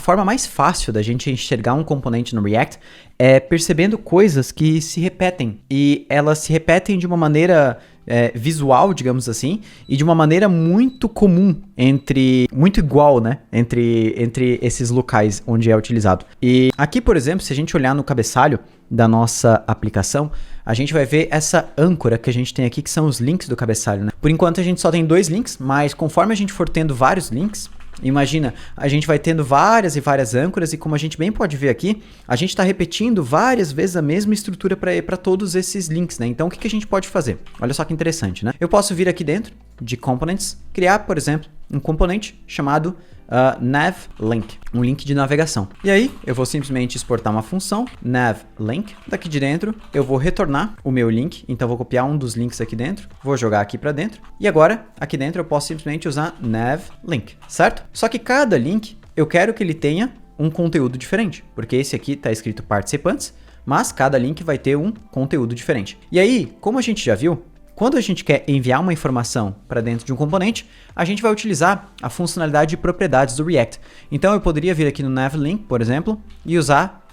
forma mais fácil da gente enxergar um componente no React é percebendo coisas que se repetem. E elas se repetem de uma maneira visual, digamos assim, e de uma maneira muito comum, muito igual, né? Entre esses locais onde é utilizado. E aqui, por exemplo, se a gente olhar no cabeçalho da nossa aplicação, a gente vai ver essa âncora que a gente tem aqui, que são os links do cabeçalho, né? Por enquanto a gente só tem 2 links, mas conforme a gente for tendo vários links, imagina, a gente vai tendo várias e várias âncoras e como a gente bem pode ver aqui, a gente está repetindo várias vezes a mesma estrutura para todos esses links, né? Então o que a gente pode fazer? Olha só que interessante, né? Eu posso vir aqui dentro de Components, criar, por exemplo, um componente chamado navLink, um link de navegação. E aí eu vou simplesmente exportar uma função navLink. Daqui de dentro eu vou retornar o meu link, então vou copiar um dos links aqui dentro, vou jogar aqui para dentro e agora aqui dentro eu posso simplesmente usar navLink, certo? Só que cada link eu quero que ele tenha um conteúdo diferente, porque esse aqui está escrito participantes, mas cada link vai ter um conteúdo diferente. E aí, como a gente já viu, quando a gente quer enviar uma informação para dentro de um componente, a gente vai utilizar a funcionalidade de propriedades do React. Então eu poderia vir aqui no navLink, por exemplo, e usar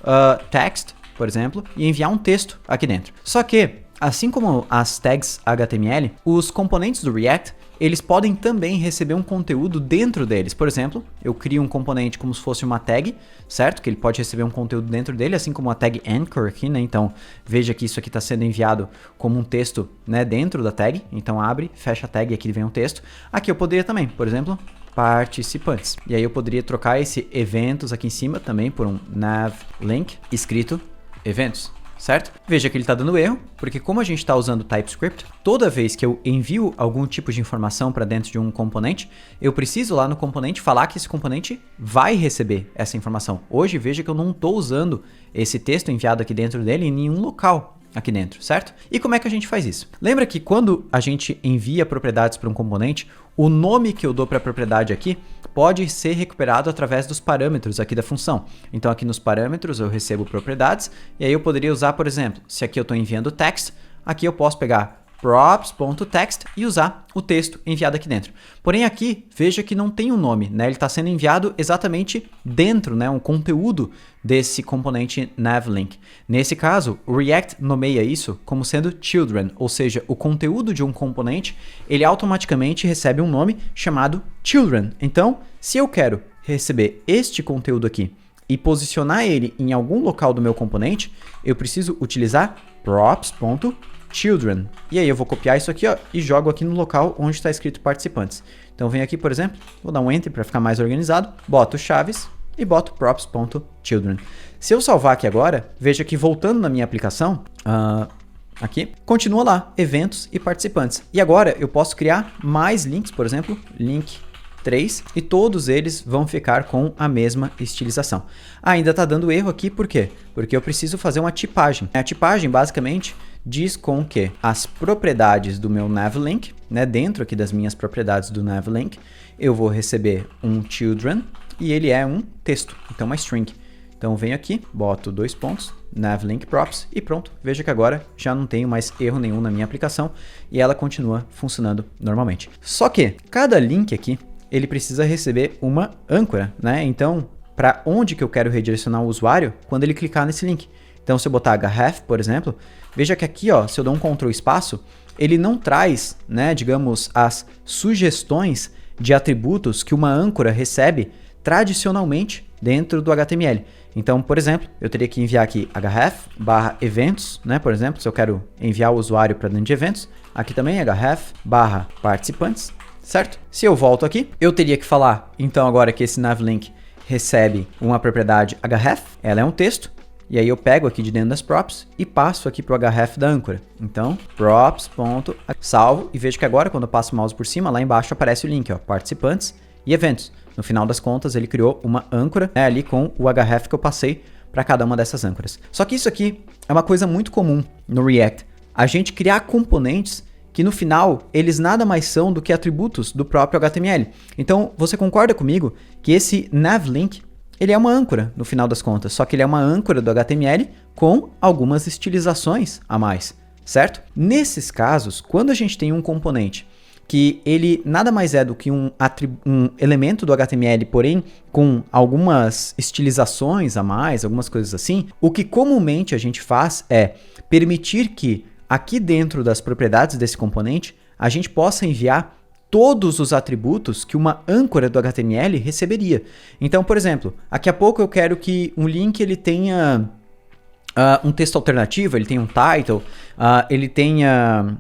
text, por exemplo, e enviar um texto aqui dentro. Só que, assim como as tags HTML, os componentes do React, eles podem também receber um conteúdo dentro deles. Por exemplo, eu crio um componente como se fosse uma tag, certo? Que ele pode receber um conteúdo dentro dele, assim como a tag anchor aqui, né? Então, veja que isso aqui está sendo enviado como um texto, né, dentro da tag. Então, abre, fecha a tag e aqui vem um texto. Aqui eu poderia também, por exemplo, participantes. E aí eu poderia trocar esse eventos aqui em cima também por um navLink escrito eventos. Certo? Veja que ele está dando erro, porque como a gente está usando TypeScript, toda vez que eu envio algum tipo de informação para dentro de um componente, eu preciso lá no componente falar que esse componente vai receber essa informação. Hoje, veja que eu não estou usando esse texto enviado aqui dentro dele em nenhum local aqui dentro, certo? E como é que a gente faz isso? Lembra que quando a gente envia propriedades para um componente, o nome que eu dou para a propriedade aqui pode ser recuperado através dos parâmetros aqui da função. Então aqui nos parâmetros eu recebo propriedades e aí eu poderia usar, por exemplo, se aqui eu estou enviando text, aqui eu posso pegar props.text e usar o texto enviado aqui dentro. Porém aqui, veja que não tem um nome, né? Ele está sendo enviado exatamente dentro, né? Um conteúdo desse componente navLink. Nesse caso, o React nomeia isso como sendo children, ou seja, o conteúdo de um componente, ele automaticamente recebe um nome chamado children. Então, se eu quero receber este conteúdo aqui e posicionar ele em algum local do meu componente, eu preciso utilizar props.children. E aí eu vou copiar isso aqui, ó, e jogo aqui no local onde está escrito participantes. Então venho aqui, por exemplo, vou dar um enter para ficar mais organizado, boto chaves e boto props.children. Se eu salvar aqui agora, veja que voltando na minha aplicação, aqui, continua lá, eventos e participantes. E agora eu posso criar mais links, por exemplo, link 3, e todos eles vão ficar com a mesma estilização. Ainda está dando erro aqui, por quê? Porque eu preciso fazer uma tipagem. A tipagem, basicamente, diz com que as propriedades do meu navLink, né, dentro aqui das minhas propriedades do navLink, eu vou receber um children e ele é um texto, então uma string. Então eu venho aqui, boto 2 pontos, navLink props e pronto. Veja que agora já não tenho mais erro nenhum na minha aplicação e ela continua funcionando normalmente. Só que cada link aqui, ele precisa receber uma âncora, né? Então, para onde que eu quero redirecionar o usuário quando ele clicar nesse link? Então, se eu botar href, por exemplo, veja que aqui, ó, se eu dou um Ctrl espaço, ele não traz, né, digamos, as sugestões de atributos que uma âncora recebe tradicionalmente dentro do HTML. Então, por exemplo, eu teria que enviar aqui href/eventos, né? Por exemplo, se eu quero enviar o usuário para dentro de eventos, aqui também href/participantes, certo? Se eu volto aqui, eu teria que falar, então, agora que esse navLink recebe uma propriedade href, ela é um texto, e aí eu pego aqui de dentro das props e passo aqui para o href da âncora. Então, props.salvo, e vejo que agora, quando eu passo o mouse por cima, lá embaixo aparece o link, ó, participantes e eventos. No final das contas, ele criou uma âncora, né, ali com o href que eu passei para cada uma dessas âncoras. Só que isso aqui é uma coisa muito comum no React. A gente criar componentes que no final eles nada mais são do que atributos do próprio HTML. Então, você concorda comigo que esse navLink, ele é uma âncora no final das contas, só que ele é uma âncora do HTML com algumas estilizações a mais, certo? Nesses casos, quando a gente tem um componente que ele nada mais é do que um elemento do HTML, porém com algumas estilizações a mais, algumas coisas assim, o que comumente a gente faz é permitir que aqui dentro das propriedades desse componente, a gente possa enviar todos os atributos que uma âncora do HTML receberia. Então, por exemplo, daqui a pouco eu quero que um link ele tenha um texto alternativo, ele tenha um title, ele tenha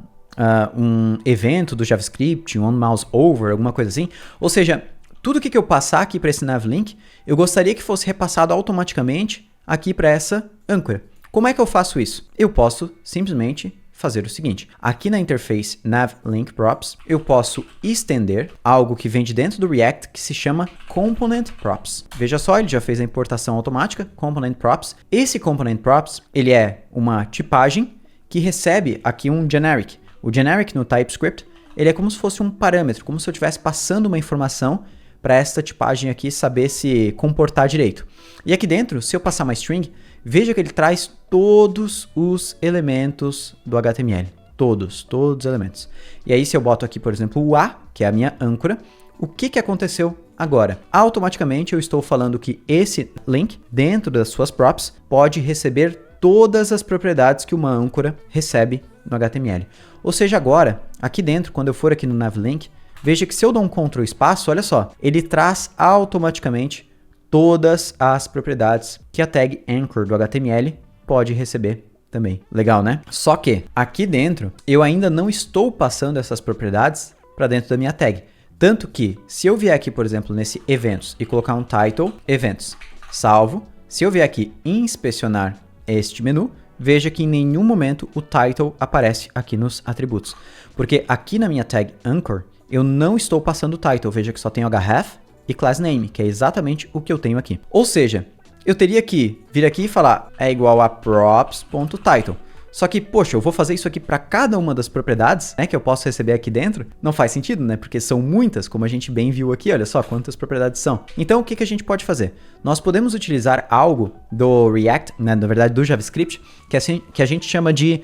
um evento do JavaScript, um onMouse over, alguma coisa assim. Ou seja, tudo que eu passar aqui para esse navlink, eu gostaria que fosse repassado automaticamente aqui para essa âncora. Como é que eu faço isso? Eu posso simplesmente fazer o seguinte, aqui na interface navLinkProps, eu posso estender algo que vem de dentro do React que se chama ComponentProps. Veja só, ele já fez a importação automática, ComponentProps. Esse ComponentProps, ele é uma tipagem que recebe aqui um generic. O generic no TypeScript, ele é como se fosse um parâmetro, como se eu estivesse passando uma informação para esta tipagem aqui saber se comportar direito. E aqui dentro, se eu passar uma string, veja que ele traz todos os elementos do HTML. Todos os elementos. E aí se eu boto aqui, por exemplo, o A, que é a minha âncora, o que aconteceu agora? Automaticamente eu estou falando que esse link, dentro das suas props, pode receber todas as propriedades que uma âncora recebe no HTML. Ou seja, agora, aqui dentro, quando eu for aqui no navlink, veja que se eu dou um Ctrl espaço, olha só, ele traz automaticamente todas as propriedades que a tag anchor do HTML pode receber também. Legal, né? Só que aqui dentro eu ainda não estou passando essas propriedades para dentro da minha tag. Tanto que se eu vier aqui, por exemplo, nesse eventos e colocar um title, eventos, salvo, se eu vier aqui inspecionar este menu, veja que em nenhum momento o title aparece aqui nos atributos. Porque aqui na minha tag anchor, eu não estou passando o title. Veja que só tenho href e class name, que é exatamente o que eu tenho aqui. Ou seja, eu teria que vir aqui e falar é igual a props.title. Só que, poxa, eu vou fazer isso aqui para cada uma das propriedades, né, que eu posso receber aqui dentro? Não faz sentido, né? Porque são muitas, como a gente bem viu aqui, olha só quantas propriedades são. Então, o que a gente pode fazer? Nós podemos utilizar algo do React, né, na verdade do JavaScript, que a gente chama de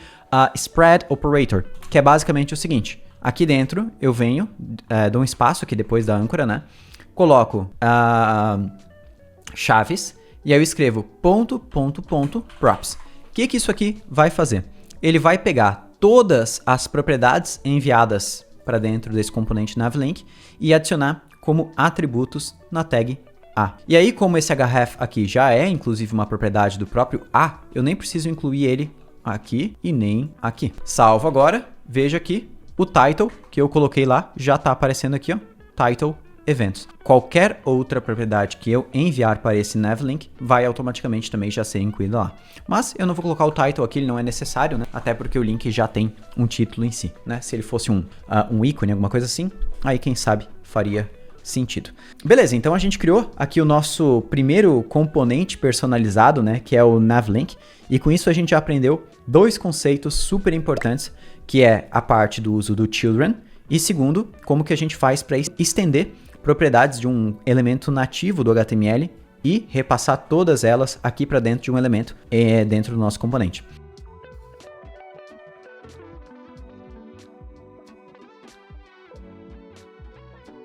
spread operator, que é basicamente o seguinte. Aqui dentro, eu venho, dou um espaço aqui depois da âncora, né? Coloco chaves e aí eu escrevo props. O que isso aqui vai fazer? Ele vai pegar todas as propriedades enviadas para dentro desse componente navlink e adicionar como atributos na tag A. E aí, como esse href aqui já é inclusive uma propriedade do próprio A, eu nem preciso incluir ele aqui e nem aqui. Salvo agora, veja que o title que eu coloquei lá já está aparecendo aqui, ó, title eventos. Qualquer outra propriedade que eu enviar para esse navlink vai automaticamente também já ser incluída lá. Mas eu não vou colocar o title aqui, ele não é necessário, né? Até porque o link já tem um título em si, né? Se ele fosse um ícone, alguma coisa assim, aí quem sabe faria sentido. Beleza, então a gente criou aqui o nosso primeiro componente personalizado, né? Que é o navlink. E com isso a gente já aprendeu dois conceitos super importantes, que é a parte do uso do children e segundo, como que a gente faz para estender propriedades de um elemento nativo do HTML e repassar todas elas aqui para dentro de um elemento dentro do nosso componente.